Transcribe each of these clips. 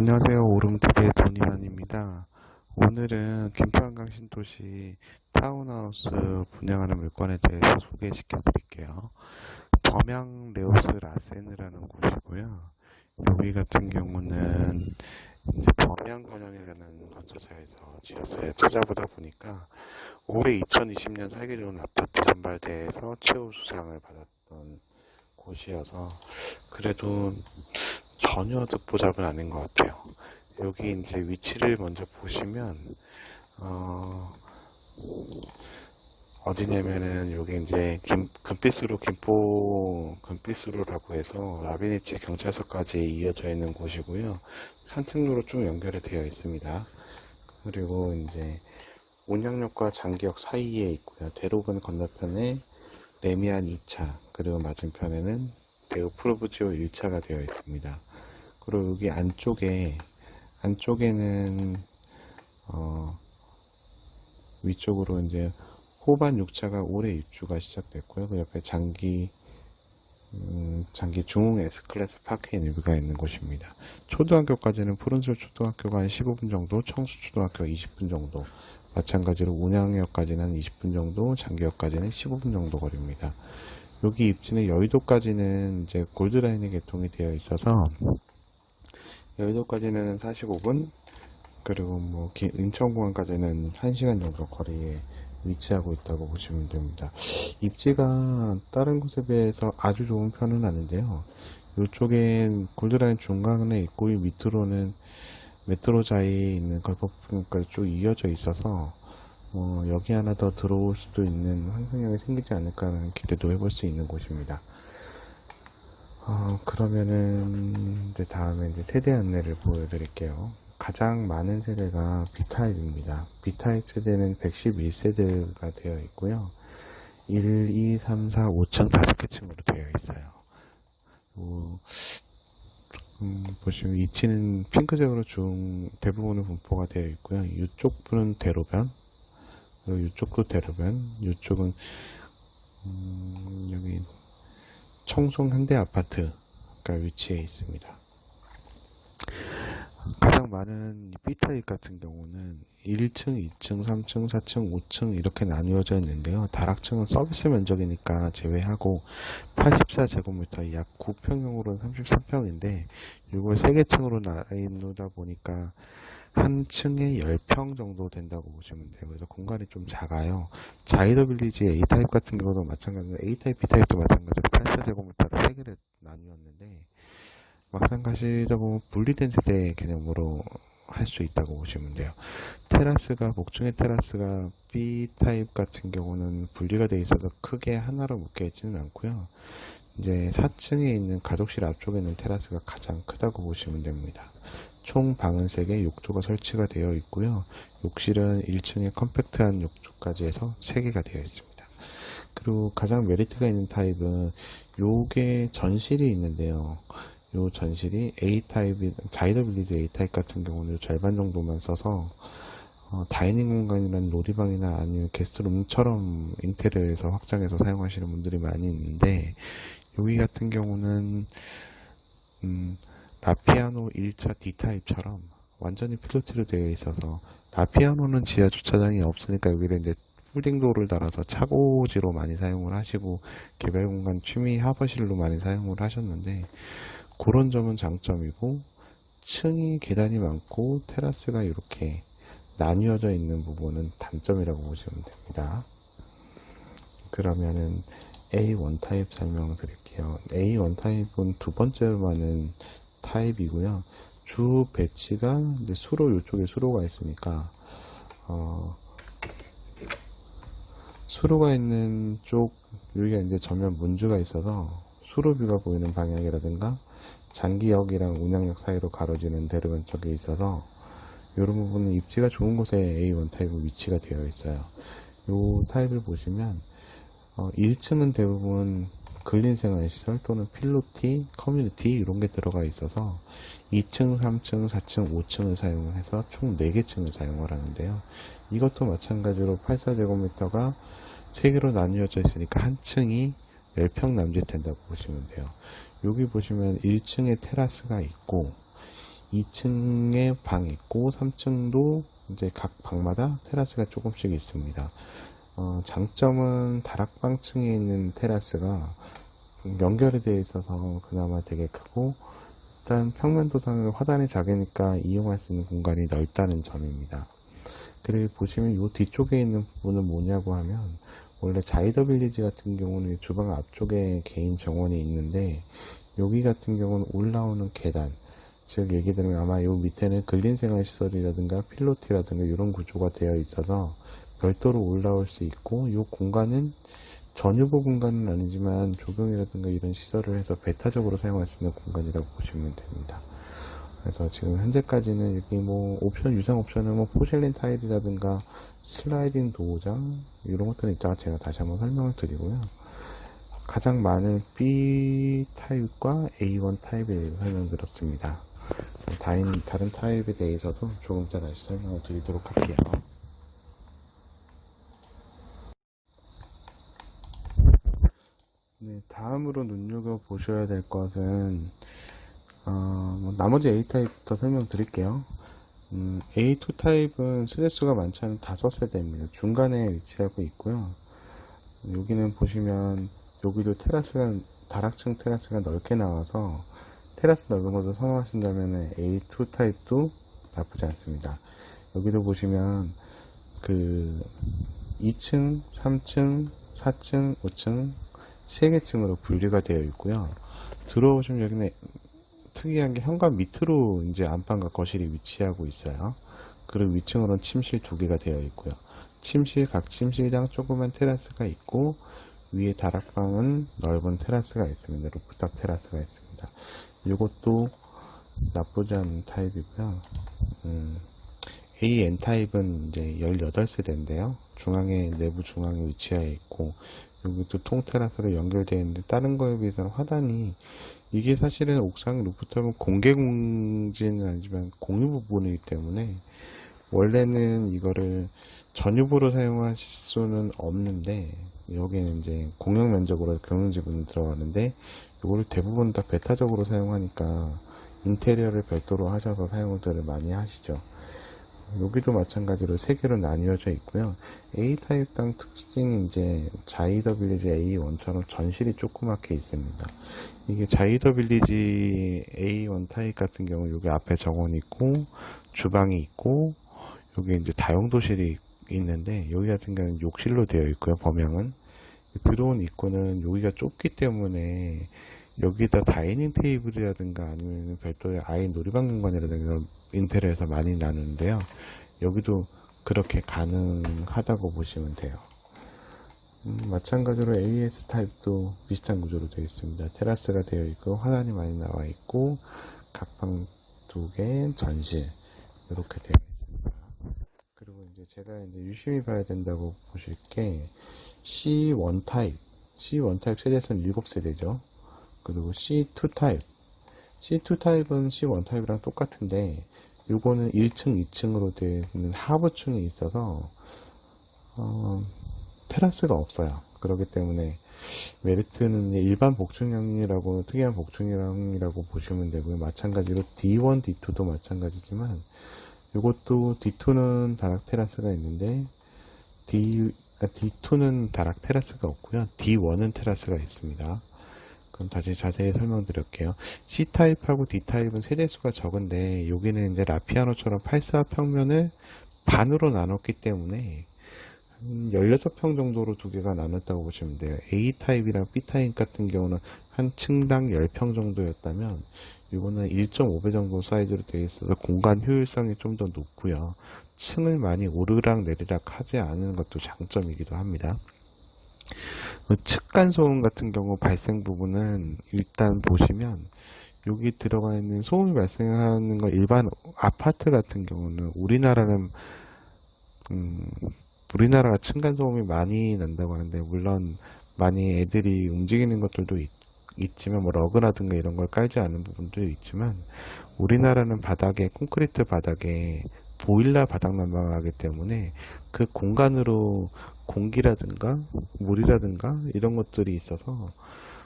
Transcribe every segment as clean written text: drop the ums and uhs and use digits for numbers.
안녕하세요. 오름TV의 도니만입니다. 오늘은 김포한강 신도시 타운하우스 분양하는 물건에 대해서 소개시켜 드릴게요. 범양 레오스 라센이라는 곳이고요. 여기 같은 경우는 이제 범양건영이라는 건설사에서 지었어요. 찾아보다 보니까 올해 2020년 살기 좋은 아파트 선발대회에서 최우수상을 받았던 곳이어서 그래도 전혀 듣보잡은 아닌 것 같아요. 여기 이제 위치를 먼저 보시면 어디냐면은 여기 이제 금빛으로 김포 금빛으로라고 해서 라비니치 경찰서까지 이어져 있는 곳이고요. 산책로로 쭉 연결이 되어 있습니다. 그리고 이제 온양역과 장기역 사이에 있고요. 대로변 건너편에 레미안 2차 그리고 맞은편에는 대우 프로브지오 1차가 되어 있습니다. 그리고 여기 안쪽에는 위쪽으로 이제 호반 6차가 올해 입주가 시작됐고요. 그 옆에 장기 중흥 S클래스 파크인 일부가 있는 곳입니다. 초등학교까지는 푸른술 초등학교가 한 15분 정도, 청수 초등학교가 20분 정도, 마찬가지로 온양역까지는 한 20분 정도, 장기역까지는 15분 정도 거리입니다. 여기 입지는 여의도까지는 이제 골드라인이 개통이 되어 있어서 여의도까지는 45분, 그리고 뭐 인천공항까지는 1시간 정도 거리에 위치하고 있다고 보시면 됩니다. 입지가 다른 곳에 비해서 아주 좋은 편은 아닌데요. 이쪽엔 골드라인 중간에 있고 이 밑으로는 메트로자에 있는 걸퍼프까지 쭉 이어져 있어서 여기 하나 더 들어올 수도 있는 환승역이 생기지 않을까 하는 기대도 해볼 수 있는 곳입니다. 그러면은 이제 다음에 이제 세대 안내를 보여드릴게요. 가장 많은 세대가 B타입입니다. B타입 세대는 111세대가 되어 있고요. 1, 2, 3, 4, 5층 5개 층으로 되어 있어요. 보시면 위치는 핑크색으로 대부분의 분포가 되어 있고요. 이쪽 분은 대로변, 그리고 이쪽도 대로변, 이쪽은 여기 청송 현대 아파트가 위치해 있습니다. 가장 많은 B타입 같은 경우는 1층, 2층, 3층, 4층, 5층 이렇게 나누어져 있는데요. 다락층은 서비스 면적이니까 제외하고 84제곱미터 약 9평형으로는 33평인데 이걸 3개 층으로 나누다 보니까 한 층에 10평 정도 된다고 보시면 돼요. 그래서 공간이 좀 작아요. 자이더 빌리지 A타입 같은 경우도 마찬가지로 A타입, B타입도 마찬가지로 84제곱미터를 3개를 나누었는데 막상 가시다 보면 분리된 세대 개념으로 할 수 있다고 보시면 돼요. 목층의 테라스가 B타입 같은 경우는 분리가 되어 있어서 크게 하나로 묶여 있지는 않고요. 이제 4층에 있는 가족실 앞쪽에 있는 테라스가 가장 크다고 보시면 됩니다. 총 방은 3개, 욕조가 설치가 되어 있고요. 욕실은 1층에 컴팩트한 욕조까지 해서 3개가 되어 있습니다. 그리고 가장 메리트가 있는 타입은 요게 전실이 있는데요. 요 전실이 A타입, 자이더 빌리지 A타입 같은 경우는 절반 정도만 써서 다이닝 공간이나 놀이방이나 아니면 게스트룸처럼 인테리어에서 확장해서 사용하시는 분들이 많이 있는데 여기 같은 경우는 라피아노 1차 D타입처럼 완전히 필로티로 되어 있어서 라피아노는 지하 주차장이 없으니까 여기를 이제 폴딩도어를 달아서 차고지로 많이 사용을 하시고 개별 공간 취미 하버실로 많이 사용을 하셨는데 그런 점은 장점이고 층이 계단이 많고 테라스가 이렇게 나뉘어져 있는 부분은 단점이라고 보시면 됩니다. 그러면은 A1 타입 설명드릴게요. A1 타입은 두 번째로 많은 타입이고요. 주 배치가 이제 이쪽에 수로가 있으니까 수로가 있는 쪽 여기가 이제 전면 문주가 있어서 수로뷰가 보이는 방향이라든가 장기역이랑 운양역 사이로 가로지는 대로변 쪽에 있어서 이런 부분은 입지가 좋은 곳에 A1 타입은 위치가 되어 있어요. 이 타입을 보시면 1층은 대부분 근린생활시설 또는 필로티, 커뮤니티 이런 게 들어가 있어서 2층, 3층, 4층, 5층을 사용해서 총 4개 층을 사용을 하는데요. 이것도 마찬가지로 84제곱미터가 3개로 나뉘어져 있으니까 한 층이 10평 남짓 된다고 보시면 돼요. 여기 보시면 1층에 테라스가 있고 2층에 방 있고 3층도 이제 각 방마다 테라스가 조금씩 있습니다. 장점은 다락방층에 있는 테라스가 연결이 되어 있어서 그나마 되게 크고, 일단 평면도상으로 화단이 작으니까 이용할 수 있는 공간이 넓다는 점입니다. 그리고 보시면 이 뒤쪽에 있는 부분은 뭐냐고 하면, 원래 자이더 빌리지 같은 경우는 주방 앞쪽에 개인 정원이 있는데, 여기 같은 경우는 올라오는 계단, 즉 얘기 들으면 아마 요 밑에는 근린생활시설이라든가 필로티라든가 이런 구조가 되어 있어서 별도로 올라올 수 있고, 이 공간은 전유보 공간은 아니지만 조경이라든가 이런 시설을 해서 배타적으로 사용할 수 있는 공간이라고 보시면 됩니다. 그래서 지금 현재까지는 여기 뭐 옵션, 유상 옵션은 뭐 포실린 타일이라든가 슬라이딩 도어장 이런 것들은 이따가 제가 다시 한번 설명을 드리고요. 가장 많은 B 타입과 A1 타입에 대해서 설명드렸습니다. 다른 타입에 대해서도 조금 더 다시 설명을 드리도록 할게요. 네, 다음으로 눈여겨보셔야 될 것은, 나머지 A 타입부터 설명드릴게요. A2 타입은 세대수가 많지 않은 5세대입니다. 중간에 위치하고 있고요. 여기는 보시면, 여기도 테라스가, 다락층 테라스가 넓게 나와서, 테라스 넓은 것을 선호하신다면 A2 타입도 나쁘지 않습니다. 여기도 보시면, 2층, 3층, 4층, 5층, 3개 층으로 분리가 되어 있고요. 들어오시면 여기는 특이한 게 현관 밑으로 이제 안방과 거실이 위치하고 있어요. 그리고 위층으로는 침실 2개가 되어 있고요. 각 침실당 조그만 테라스가 있고, 위에 다락방은 넓은 테라스가 있습니다. 루프탑 테라스가 있습니다. 이것도 나쁘지 않은 타입이고요. AN 타입은 이제 18세대인데요. 내부 중앙에 위치하여 있고, 여기도 통테라스로 연결되어 있는데, 다른 거에 비해서는 화단이, 이게 사실은 옥상 루프탑은 공개 공지는 아니지만 공유 부분이기 때문에, 원래는 이거를 전유부로 사용할 수는 없는데, 여기는 이제 공용 면적으로 경영 지분이 들어가는데, 이거를 대부분 다 배타적으로 사용하니까 인테리어를 별도로 하셔서 사용들을 많이 하시죠. 여기도 마찬가지로 3개로 나뉘어져 있고요. A타입당 특징이 이제 자이더 빌리지 A1처럼 전실이 조그맣게 있습니다. 이게 자이더 빌리지 A1 타입 같은 경우 여기 앞에 정원이 있고 주방이 있고 여기 이제 다용도실이 있는데, 여기 같은 경우는 욕실로 되어 있고요. 범양은 들어온 입구는 여기가 좁기 때문에 여기다 다이닝 테이블이라든가 아니면 별도의 아이 놀이방 공간이라든가 인테리어에서 많이 나누는데요. 여기도 그렇게 가능하다고 보시면 돼요. 마찬가지로 AS 타입도 비슷한 구조로 되어 있습니다. 테라스가 되어 있고 화단이 많이 나와 있고 각방 2개, 전실 이렇게 되어 있습니다. 그리고 이제 제가 이제 유심히 봐야 된다고 보실 게 C1 타입 세대에서는 7세대죠. 그리고 C2 타입은 C1 타입이랑 똑같은데, 요거는 1층, 2층으로 되어 있는 하부층이 있어서, 테라스가 없어요. 그렇기 때문에, 메리트는 일반 복층형이라고, 특이한 복층형이라고 보시면 되고요. 마찬가지로 D1, D2도 마찬가지지만, 요것도 D2는 다락 테라스가 있는데, D2는 다락 테라스가 없고요. D1은 테라스가 있습니다. 그럼 다시 자세히 설명드릴게요. C타입하고 D타입은 세대수가 적은데, 여기는 이제 라피아노처럼 8사 평면을 반으로 나눴기 때문에 16평 정도로 2개가 나눴다고 보시면 돼요. A타입이랑 B타입 같은 경우는 한 층당 10평 정도였다면, 이거는 1.5배 정도 사이즈로 되어 있어서 공간 효율성이 좀 더 높고요. 층을 많이 오르락 내리락 하지 않은 것도 장점이기도 합니다. 측간 소음 같은 경우 발생 부분은 일단 보시면, 여기 들어가 있는 소음이 발생하는 건 일반 아파트 같은 경우는 우리나라가 층간 소음이 많이 난다고 하는데, 물론 많이 애들이 움직이는 것들도 있지만 뭐 러그라든가 이런 걸 깔지 않은 부분도 있지만, 우리나라는 콘크리트 바닥에 보일러 바닥 난방을 하기 때문에 그 공간으로 공기라든가 물이라든가 이런 것들이 있어서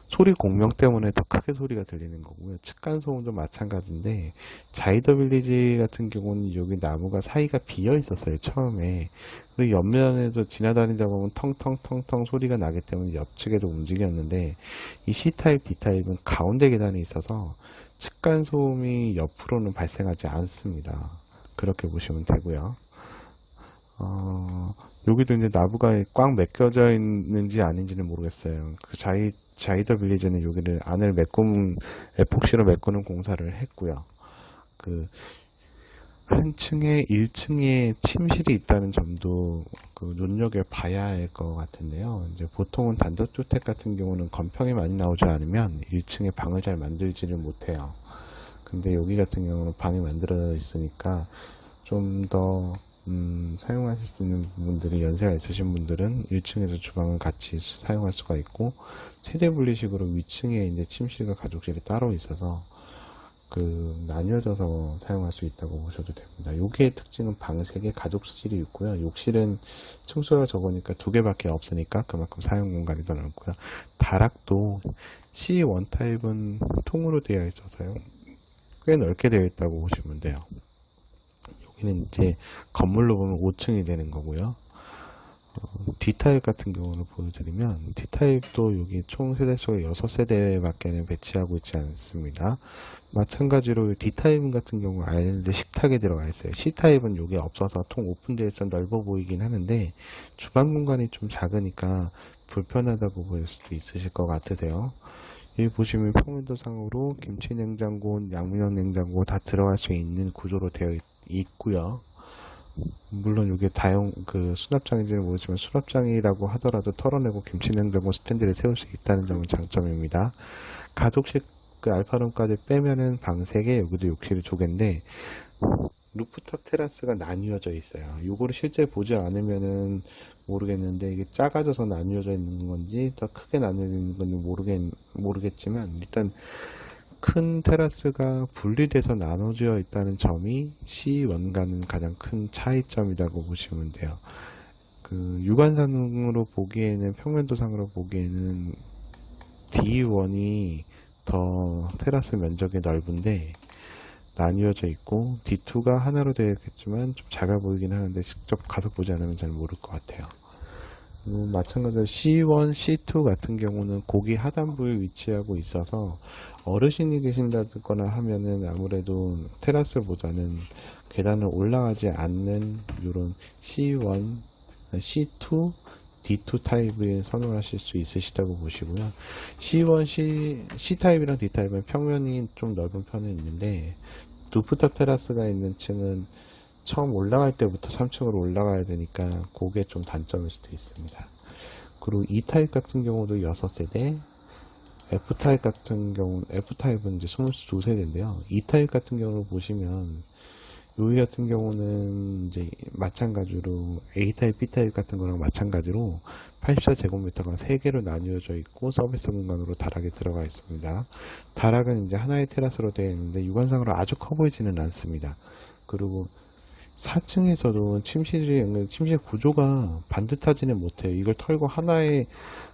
소리 공명 때문에 더 크게 소리가 들리는 거고요. 측간 소음도 마찬가지인데 자이더 빌리지 같은 경우는 여기 나무가 사이가 비어 있었어요, 처음에. 그리고 옆면에도 지나다니다 보면 텅텅텅텅 소리가 나기 때문에 옆측에도 움직였는데 이 C타입, D타입은 가운데 계단에 있어서 측간 소음이 옆으로는 발생하지 않습니다. 그렇게 보시면 되고요. 여기도 이제 나무가 꽉 맥혀져 있는지 아닌지는 모르겠어요. 그 자이더 빌리지는 여기를 안을 에폭시로 메꾸는 공사를 했고요. 그 한 층에 1층에 침실이 있다는 점도 그 눈여겨봐야 할 것 같은데요. 이제 보통은 단독주택 같은 경우는 건평이 많이 나오지 않으면 1층에 방을 잘 만들지를 못해요. 근데 여기 같은 경우는 방이 만들어져 있으니까 좀 더 사용하실 수 있는 분들이 연세가 있으신 분들은 1층에서 주방을 같이 사용할 수가 있고 세대 분리식으로 위층에 이제 침실과 가족실이 따로 있어서 그 나뉘어져서 사용할 수 있다고 보셔도 됩니다. 여기의 특징은 방 3개 가족실이 있고요. 욕실은 층수가 적으니까 2개밖에 없으니까 그만큼 사용 공간이 더 넓고요. 다락도 C1 타입은 통으로 되어 있어서요. 꽤 넓게 되어 있다고 보시면 돼요. 여기는 이제 건물로 보면 5층이 되는 거고요. D타입 같은 경우를 보여드리면 D타입도 여기 총 세대수가 6세대밖에 배치하고 있지 않습니다. 마찬가지로 D타입 같은 경우 아일랜드 식탁에 들어가 있어요. C타입은 여기 없어서 통 오픈되어 있어 넓어 보이긴 하는데 주방 공간이 좀 작으니까 불편하다고 보일 수도 있으실 것 같으세요. 여기 보시면 평면도상으로 김치 냉장고, 양면 냉장고 다 들어갈 수 있는 구조로 되어 있고요. 물론 이게 수납장인지는 모르지만 수납장이라고 하더라도 털어내고 김치냉장고 스탠드를 세울 수 있다는 점은 장점입니다. 가족식 그 알파룸까지 빼면은 방 3개, 여기도 욕실이 2개인데 루프탑 테라스가 나뉘어져 있어요. 이거를 실제 보지 않으면은 모르겠는데 이게 작아져서 나뉘어져 있는 건지 더 크게 나뉘어져 있는 건지 모르겠지만 일단 큰 테라스가 분리돼서 나눠져 있다는 점이 C1과는 가장 큰 차이점이라고 보시면 돼요. 그 육안상으로 보기에는 평면도상으로 보기에는 D1이 더 테라스 면적이 넓은데 나뉘어져 있고 D2가 하나로 되어 있겠지만 좀 작아 보이긴 하는데 직접 가서 보지 않으면 잘 모를 것 같아요. 마찬가지로 C1, C2 같은 경우는 고기 하단부에 위치하고 있어서 어르신이 계신다거나 하면은 아무래도 테라스보다는 계단을 올라가지 않는 이런 C1, C2, D2 타입을 선호하실 수 있으시다고 보시고요. C1, C타입이랑 D타입은 평면이 좀 넓은 편에 있는데 루프탑 테라스가 있는 층은 처음 올라갈 때부터 3층으로 올라가야 되니까 그게 좀 단점일 수도 있습니다. 그리고 E타입 같은 경우도 6세대, F타입 같은 경우, F타입은 이제 22세대인데요. E타입 같은 경우를 보시면 여기 같은 경우는 이제 마찬가지로 A타입, B타입 같은 거랑 마찬가지로 84제곱미터가 3개로 나뉘어져 있고 서비스 공간으로 다락이 들어가 있습니다. 다락은 이제 하나의 테라스로 되어 있는데 육안상으로 아주 커 보이지는 않습니다. 그리고 4층에서도 침실 구조가 반듯하지는 못해요. 이걸 털고 하나의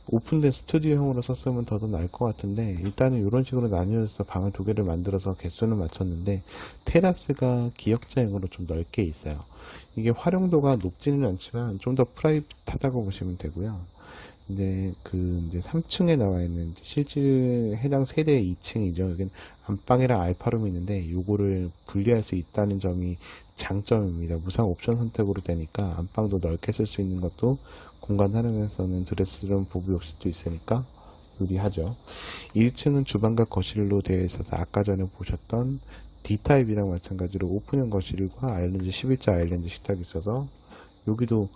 오픈된 스튜디오형으로 썼으면 더 나을 것 같은데 일단은 이런 식으로 나뉘어서 방을 2개를 만들어서 개수는 맞췄는데 테라스가 기역자형으로 좀 넓게 있어요. 이게 활용도가 높지는 않지만 좀 더 프라이빗하다고 보시면 되고요. 이제 3층에 나와 있는 실질 해당 세대 2층이죠. 여기는 안방이랑 알파룸이 있는데 요거를 분리할 수 있다는 점이 장점입니다. 무상 옵션 선택으로 되니까 안방도 넓게 쓸 수 있는 것도 공간 활용에서는 드레스룸 부부 욕실도 있으니까 유리하죠. 1층은 주방과 거실로 되어 있어서 아까 전에 보셨던 D타입이랑 마찬가지로 오픈형 거실과 아일랜드 11자 아일랜드 식탁이 있어서 여기도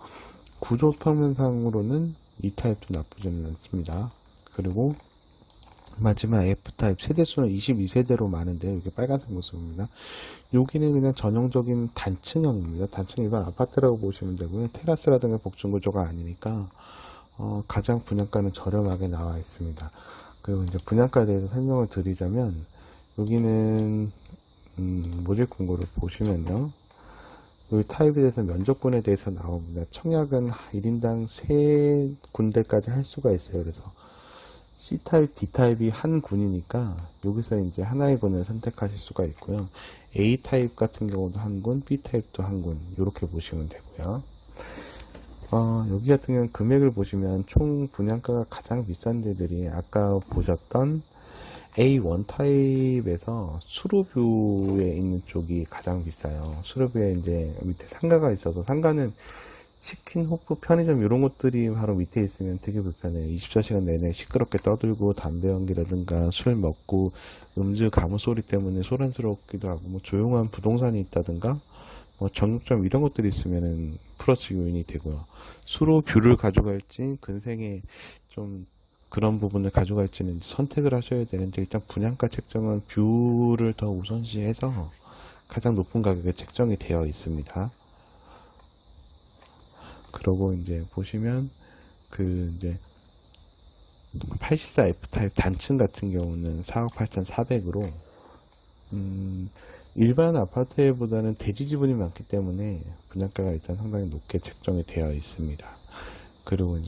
구조 평면상으로는 이 타입도 나쁘지는 않습니다. 그리고 마지막 F타입 세대수는 22세대로 많은데 이게 빨간색 모습입니다. 여기는 그냥 전형적인 단층형입니다. 단층 일반 아파트라고 보시면 되고요. 테라스라든가 복층 구조가 아니니까 가장 분양가는 저렴하게 나와 있습니다. 그리고 이제 분양가에 대해서 설명을 드리자면 여기는 모집 공고를 보시면요. 여기 타입에 대해서 면적분에 대해서 나옵니다. 청약은 1인당 3군데까지 할 수가 있어요. 그래서 C타입, D타입이 한 군이니까 여기서 이제 하나의 군을 선택하실 수가 있고요. A타입 같은 경우도 한 군, B타입도 한 군, 이렇게 보시면 되고요. 여기 같은 경우는 금액을 보시면 총 분양가가 가장 비싼 데들이 아까 보셨던 A1 타입에서 수로뷰에 있는 쪽이 가장 비싸요. 수로뷰에 이제 밑에 상가가 있어서, 상가는 치킨, 호프, 편의점 이런 것들이 바로 밑에 있으면 되게 불편해요. 24시간 내내 시끄럽게 떠들고 담배 연기라든가 술 먹고 음주 가무 소리 때문에 소란스럽기도 하고, 뭐 조용한 부동산이 있다든가 뭐 정육점 이런 것들이 있으면은 플러스 요인이 되고요. 수로 뷰를 가져갈지 근생에 좀 그런 부분을 가져갈지는 선택을 하셔야 되는데, 일단 분양가 책정은 뷰를 더 우선시해서 가장 높은 가격에 책정이 되어 있습니다. 그러고 이제 보시면 그 이제 84 F타입 단층 같은 경우는 4억 8,400으로 일반 아파트보다는 대지 지분이 많기 때문에 분양가가 일단 상당히 높게 책정이 되어 있습니다. 그리고